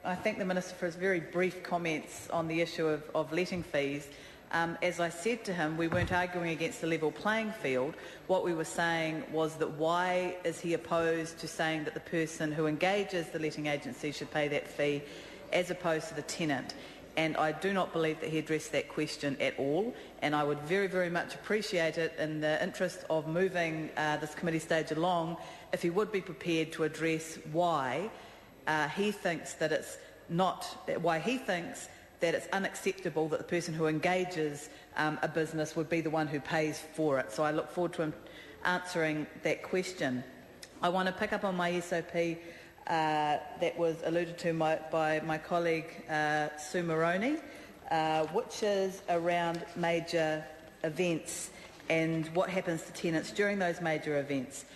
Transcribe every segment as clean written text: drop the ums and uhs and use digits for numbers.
I thank the Minister for his very brief comments on the issue of letting fees. As I said to him, we weren't arguing against the level playing field. What we were saying was that why is he opposed to saying that the person who engages the letting agency should pay that fee as opposed to the tenant? And I do not believe that he addressed that question at all, and I would very, very much appreciate it in the interest of moving this committee stage along if he would be prepared to address why he thinks that it's unacceptable that the person who engages a business would be the one who pays for it. So I look forward to him answering that question. I want to pick up on my SOP that was alluded to by my colleague Sue Moroney, which is around major events and what happens to tenants during those major events.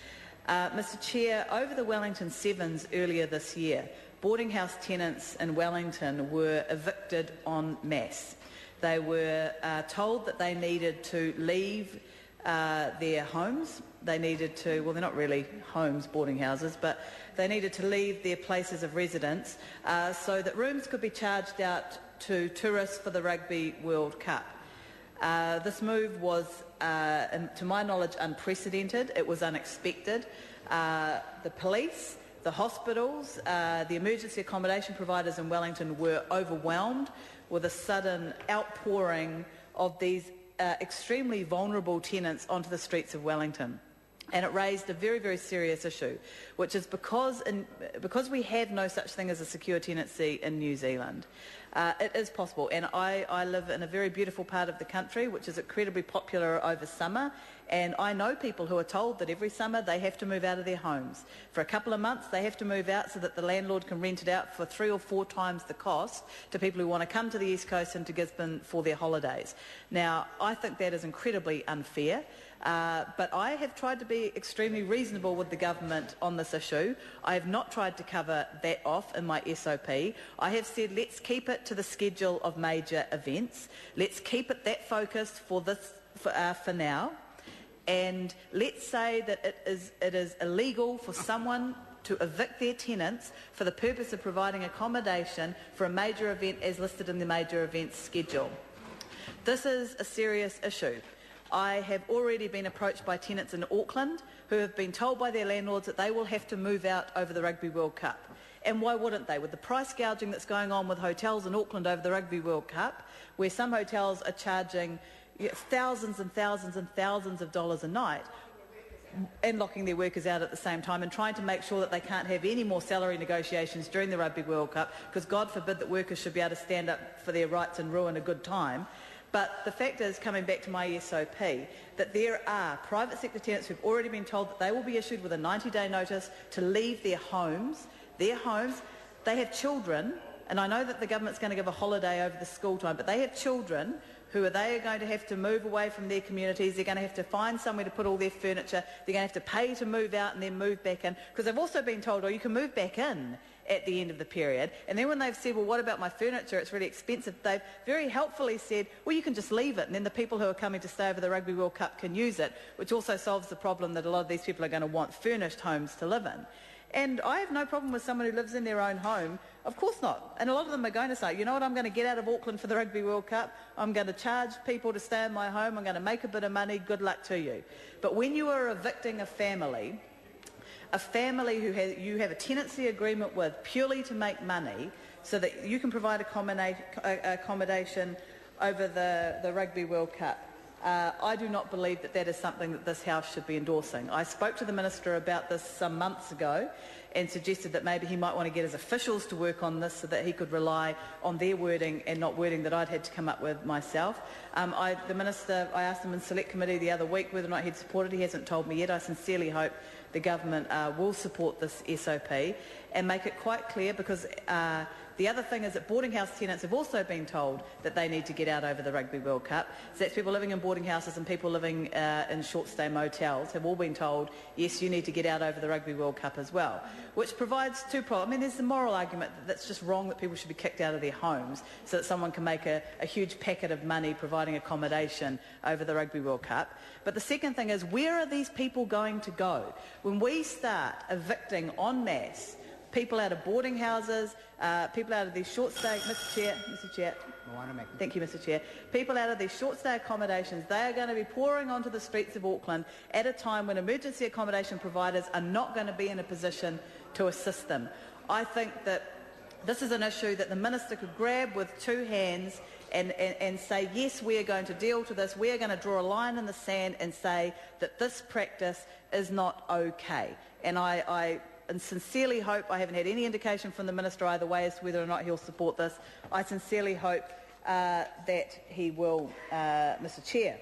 Mr Chair, over the Wellington Sevens earlier this year, boarding house tenants in Wellington were evicted en masse. They were told that they needed to leave their homes. They needed to, well, they're not really homes, boarding houses, but they needed to leave their places of residence so that rooms could be charged out to tourists for the Rugby World Cup. This move was, to my knowledge, unprecedented. It was unexpected. The police, the hospitals, the emergency accommodation providers in Wellington were overwhelmed with a sudden outpouring of these extremely vulnerable tenants onto the streets of Wellington. And it raised a very, very serious issue, which is because we have no such thing as a secure tenancy in New Zealand, it is possible. And I live in a very beautiful part of the country, which is incredibly popular over summer, and I know people who are told that every summer they have to move out of their homes. For a couple of months they have to move out so that the landlord can rent it out for 3 or 4 times the cost to people who want to come to the East Coast and to Gisborne for their holidays. Now, I think that is incredibly unfair. But I have tried to be extremely reasonable with the government on this issue. I have not tried to cover that off in my SOP. I have said let's keep it to the schedule of major events. Let's keep it that focused for now. And let's say that it is illegal for someone to evict their tenants for the purpose of providing accommodation for a major event as listed in the major events schedule. This is a serious issue. I have already been approached by tenants in Auckland who have been told by their landlords that they will have to move out over the Rugby World Cup. And why wouldn't they? With the price gouging that's going on with hotels in Auckland over the Rugby World Cup, where some hotels are charging thousands and thousands and thousands of dollars a night and locking their workers out at the same time and trying to make sure that they can't have any more salary negotiations during the Rugby World Cup, because God forbid that workers should be able to stand up for their rights and ruin a good time. But the fact is, coming back to my SOP, that there are private sector tenants who have already been told that they will be issued with a 90-day notice to leave their homes. They have children, and I know that the government's going to give a holiday over the school time, but they have children who are going to have to move away from their communities. They're going to have to find somewhere to put all their furniture. They're going to have to pay to move out and then move back in, because they've also been told, oh, you can move back in at the end of the period. And then when they've said, well, what about my furniture? It's really expensive. They've very helpfully said, well, you can just leave it, and then the people who are coming to stay over the Rugby World Cup can use it, which also solves the problem that a lot of these people are going to want furnished homes to live in. And I have no problem with someone who lives in their own home. Of course not. And a lot of them are going to say, you know what, I'm going to get out of Auckland for the Rugby World Cup. I'm going to charge people to stay in my home. I'm going to make a bit of money. Good luck to you. But when you are evicting a family who you have a tenancy agreement with purely to make money so that you can provide accommodation over the Rugby World Cup, I do not believe that that is something that this House should be endorsing. I spoke to the Minister about this some months ago and suggested that maybe he might want to get his officials to work on this so that he could rely on their wording and not wording that I'd had to come up with myself. The Minister, I asked him in Select Committee the other week whether or not he'd support it. He hasn't told me yet. I sincerely hope the government will support this SOP and make it quite clear, because the other thing is that boarding house tenants have also been told that they need to get out over the Rugby World Cup. So that's people living in boarding houses and people living in short-stay motels have all been told, yes, you need to get out over the Rugby World Cup as well, which provides two problems. I mean, there's the moral argument that that's just wrong, that people should be kicked out of their homes so that someone can make a huge packet of money providing accommodation over the Rugby World Cup. But the second thing is, where are these people going to go? When we start evicting en masse people out of boarding houses, people out of these short stay, Mr Chair, thank you, Mr Chair. People out of these short stay accommodations, they are going to be pouring onto the streets of Auckland at a time when emergency accommodation providers are not going to be in a position to assist them. I think that this is an issue that the Minister could grab with two hands and say, yes, we are going to deal to this, we are going to draw a line in the sand and say that this practice is not okay. And I sincerely hope, I haven't had any indication from the Minister either way as to whether or not he'll support this, I sincerely hope that he will, Mr Chair.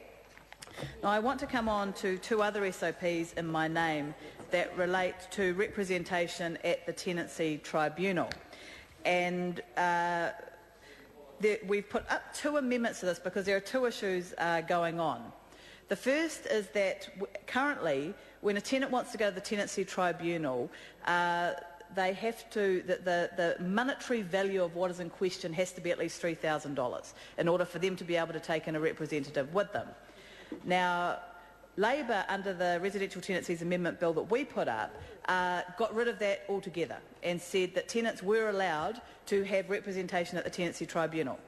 Now, I want to come on to two other SOPs in my name that relate to representation at the Tenancy Tribunal. And we've put up two amendments to this because there are two issues going on. The first is that currently, when a tenant wants to go to the Tenancy Tribunal, they have to, the monetary value of what is in question has to be at least $3,000 in order for them to be able to take in a representative with them. Now, Labor, under the Residential Tenancies Amendment Bill that we put up, got rid of that altogether and said that tenants were allowed to have representation at the Tenancy Tribunal.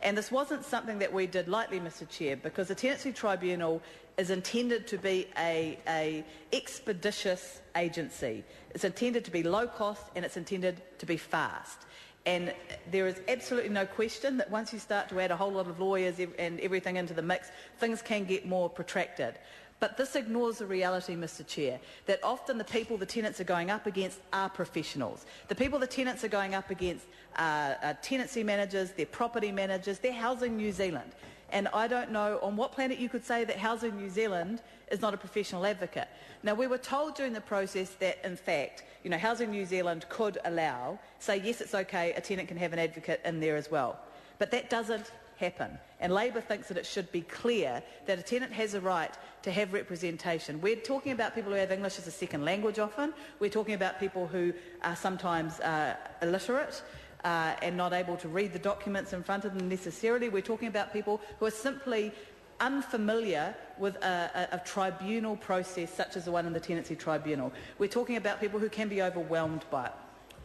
And this wasn't something that we did lightly, Mr Chair, because the Tenancy Tribunal is intended to be a expeditious agency. It's intended to be low cost and it's intended to be fast. And there is absolutely no question that once you start to add a whole lot of lawyers and everything into the mix, things can get more protracted. But this ignores the reality, Mr Chair, that often the people the tenants are going up against are professionals. The people the tenants are going up against are tenancy managers, they're property managers, they're Housing New Zealand. And I don't know on what planet you could say that Housing New Zealand is not a professional advocate. Now, we were told during the process that, in fact, Housing New Zealand could say, yes, it's okay, a tenant can have an advocate in there as well. But that doesn't happen. And Labor thinks that it should be clear that a tenant has a right to have representation. We're talking about people who have English as a second language often. We're talking about people who are sometimes illiterate and not able to read the documents in front of them necessarily. We're talking about people who are simply unfamiliar with a tribunal process such as the one in the Tenancy Tribunal. We're talking about people who can be overwhelmed by it.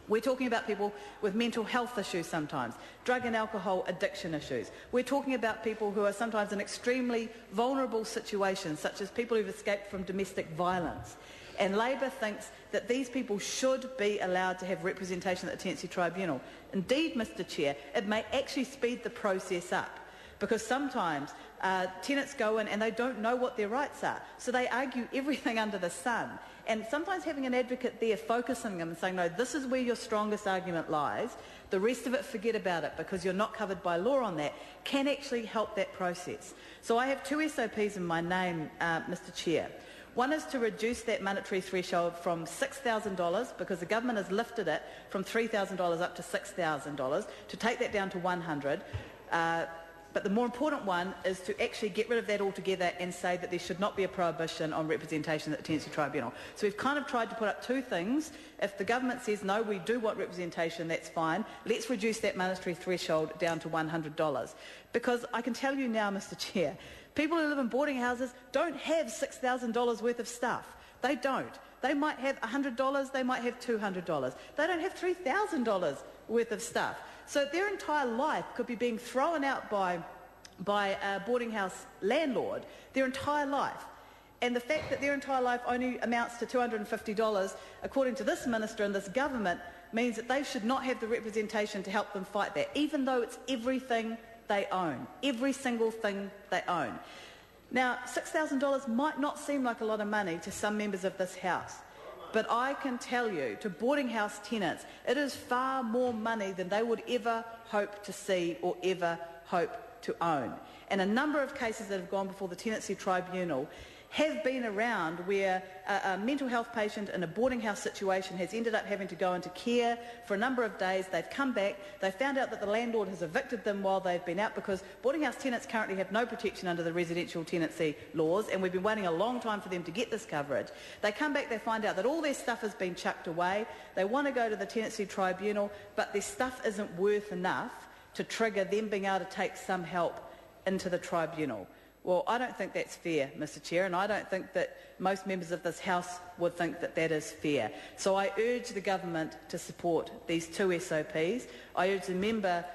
We're talking about people with mental health issues sometimes, drug and alcohol addiction issues. We're talking about people who are sometimes in extremely vulnerable situations, such as people who've escaped from domestic violence. And Labor thinks that these people should be allowed to have representation at the Tenancy Tribunal. Indeed, Mr Chair, it may actually speed the process up, because sometimes tenants go in and they don't know what their rights are, so they argue everything under the sun. And sometimes having an advocate there focusing them and saying, no, this is where your strongest argument lies, the rest of it, forget about it because you're not covered by law on that, can actually help that process. So I have two SOPs in my name, Mr Chair. One is to reduce that monetary threshold from $6,000, because the government has lifted it from $3,000 up to $6,000, to take that down to $100. But the more important one is to actually get rid of that altogether and say that there should not be a prohibition on representation at the Tenancy Tribunal. So we've kind of tried to put up two things. If the government says, no, we do want representation, that's fine. Let's reduce that monetary threshold down to $100. Because I can tell you now, Mr Chair, people who live in boarding houses don't have $6,000 worth of stuff. They don't. They might have $100, they might have $200. They don't have $3,000 worth of stuff. So their entire life could be being thrown out by a boarding house landlord, their entire life. And the fact that their entire life only amounts to $250, according to this minister and this government, means that they should not have the representation to help them fight that, even though it's everything they own, every single thing they own. Now, $6,000 might not seem like a lot of money to some members of this House, but I can tell you, to boarding house tenants, it is far more money than they would ever hope to see or ever hope to own. And a number of cases that have gone before the Tenancy Tribunal have been around where a mental health patient in a boarding house situation has ended up having to go into care for a number of days. They've come back, they've found out that the landlord has evicted them while they've been out, because boarding house tenants currently have no protection under the residential tenancy laws, and we've been waiting a long time for them to get this coverage. They come back, they find out that all their stuff has been chucked away. They want to go to the Tenancy Tribunal, but their stuff isn't worth enough to trigger them being able to take some help into the tribunal. Well, I don't think that's fair, Mr Chair, and I don't think that most members of this House would think that that is fair. So I urge the Government to support these two SOPs. I urge the Minister